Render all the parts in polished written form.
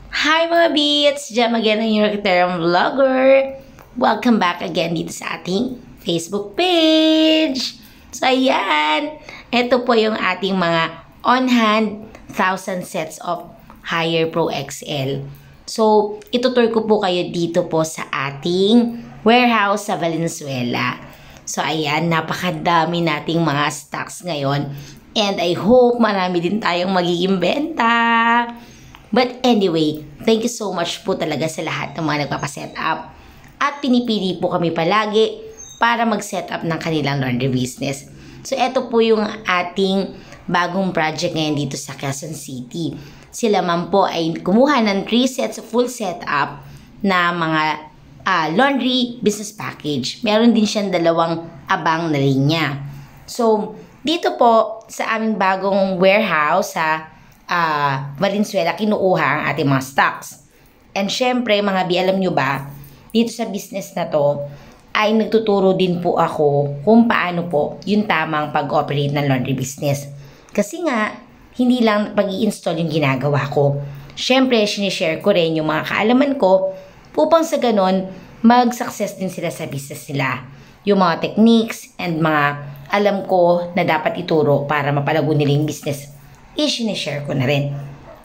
Hi mga beats! Jam again ang your Terang Vlogger. Welcome back again dito sa ating Facebook page. So ayan, ito po yung ating mga on-hand 1,000 sets of Haier Pro XL. So itutur ko po kayo dito po sa ating warehouse sa Valenzuela. So ayan, napakadami nating mga stocks ngayon. And I hope marami din tayong magiging benta. But anyway, thank you so much po talaga sa lahat ng mga nagpapaset up. At pinipili po kami palagi para mag-set up ng kanilang laundry business. So eto po yung ating bagong project ngayon dito sa Quezon City. Sila man po ay kumuha ng 3 sets of full setup na mga laundry business package. Meron din siyang 2 abang na linya. So dito po sa aming bagong warehouse sa Valenzuela, kinuuha ang ating mga stocks. And syempre, mga bi, alam nyo ba, dito sa business na to, ay nagtuturo din po ako kung paano po yung tamang pag-operate ng laundry business. Kasi nga, hindi lang pag-i-install yung ginagawa ko. Syempre, sinishare ko rin yung mga kaalaman ko upang sa ganun, mag-success din sila sa business nila. Yung mga techniques and mga alam ko na dapat ituro para mapalago nila yung business, i-share ko na rin.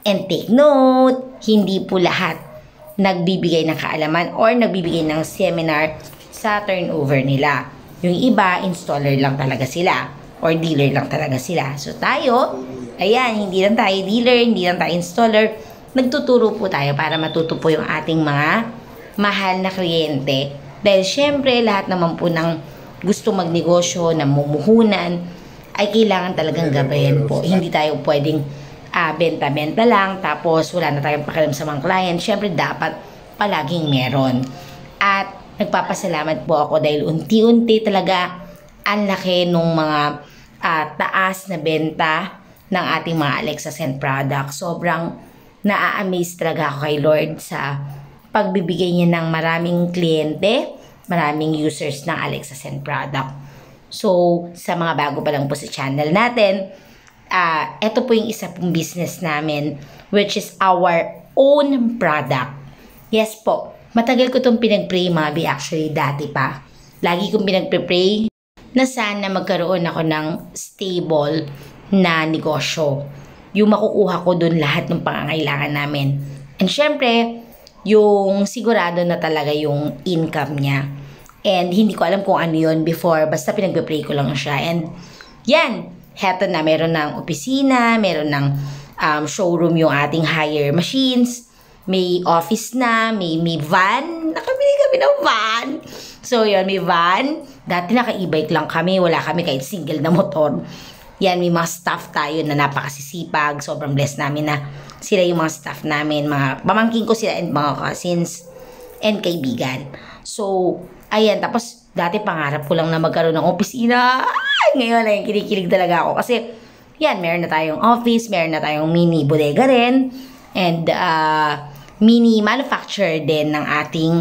And take note, hindi po lahat nagbibigay ng kaalaman or nagbibigay ng seminar sa turnover nila. Yung iba, installer lang talaga sila or dealer lang talaga sila. So tayo, ayan, hindi lang tayo dealer, hindi lang tayo installer. Nagtuturo po tayo para matuto po yung ating mga mahal na kliyente. Dahil syempre, lahat naman po ng gusto magnegosyo, na mumuhunan, ay kailangan talagang gabayan po. Hindi tayo pwedeng benta-benta lang, tapos wala na tayong pakialam sa mga client. Siyempre, dapat palaging meron. At nagpapasalamat po ako dahil unti-unti talaga ang laki nung mga taas na benta ng ating mga Alexa Scent products. Sobrang naa-amaze talaga ako kay Lord sa pagbibigay niya ng maraming kliyente, maraming users ng Alexa Scent product. So, sa mga bago pa lang po sa channel natin, ito po yung isa pong business namin, which is our own product. Yes po, matagal ko itong pinag-pray, mga bi, actually dati pa. Lagi kong pinag-pray na sana magkaroon ako ng stable na negosyo. Yung makukuha ko dun lahat ng pangangailangan namin. And syempre, yung sigurado na talaga yung income niya. And hindi ko alam kung ano yun before. Basta pinagpe-pray ko lang siya. And yan, heto na. Meron ng opisina, meron ng showroom yung ating Haier machines. May office na, may van. Nakabili kami ng van. So yun, may van. Dati naka-e-bike lang kami. Wala kami kahit single na motor. Yan, may mga staff tayo na napakasisipag. Sobrang blessed namin na sila yung mga staff namin. Mga pamangkin ko sila and mga cousins and kaibigan. So, ayan, tapos dati pangarap ko lang na magkaroon ng opisina. Ay, ngayon ay kinikilig talaga ako. Kasi, yan, meron na tayong office, meron na tayong mini bodega rin. And, mini manufacturer din ng ating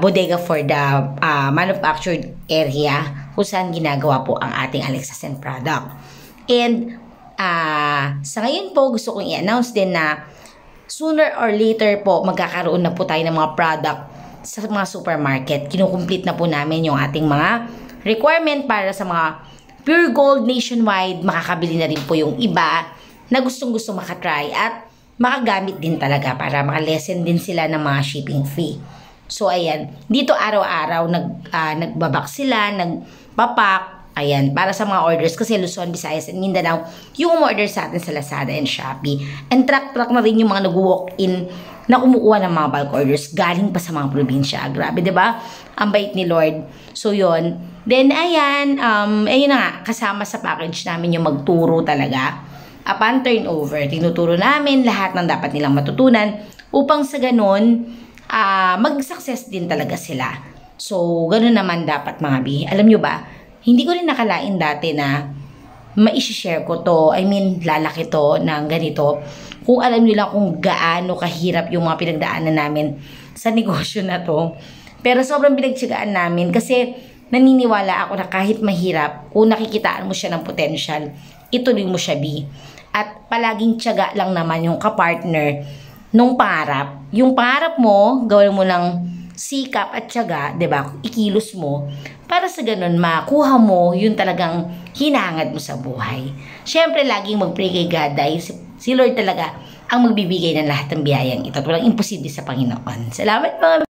bodega for the manufactured area kung saan ginagawa po ang ating Alexa Scent product. And, sa ngayon po, gusto kong i-announce din na sooner or later po, magkakaroon na po tayo ng mga product sa mga supermarket. Kinukomplete na po namin yung ating mga requirement para sa mga Pure Gold nationwide. Makakabili na rin po yung iba na gustong-gusto makatry at makagamit din talaga para makalesen din sila ng mga shipping fee. So, ayan. Dito araw-araw nagbabak sila, nagpapak. Ayan, para sa mga orders kasi Luzon, Visayas, and Mindanao, yung umorder sa atin sa Lazada and Shopee. And track na rin yung mga nag-walk-in na kumukuha ng mga bulk orders galing pa sa mga probinsya. Grabe, diba? Ang bait ni Lord. So, yun. Then, ayan, ayun na nga, kasama sa package namin yung magturo talaga. Upon turnover, tinuturo namin lahat ng dapat nilang matutunan upang sa ganun, mag-success din talaga sila. So, ganun naman dapat mga bi. Alam nyo ba, hindi ko rin nakalain dati na ma-share ko to. I mean, lalaki to ng ganito. Kung alam nyo lang kung gaano kahirap yung mga pinagdaanan namin sa negosyo na to. Pero sobrang pinagtsagaan namin kasi naniniwala ako na kahit mahirap, kung nakikitaan mo siya ng potential, ituloy mo siya, bi. At palaging tiyaga lang naman yung kapartner nung pangarap. Yung pangarap mo, gawin mo ng sikap at tiyaga, 'di ba? Ikilos mo para sa ganun makuha mo yung talagang hinahangad mo sa buhay. Syempre, laging mag-pray kay God dahil si Lord talaga ang magbibigay ng lahat ng biyayang ito. At walang imposible sa Panginoon. Salamat mga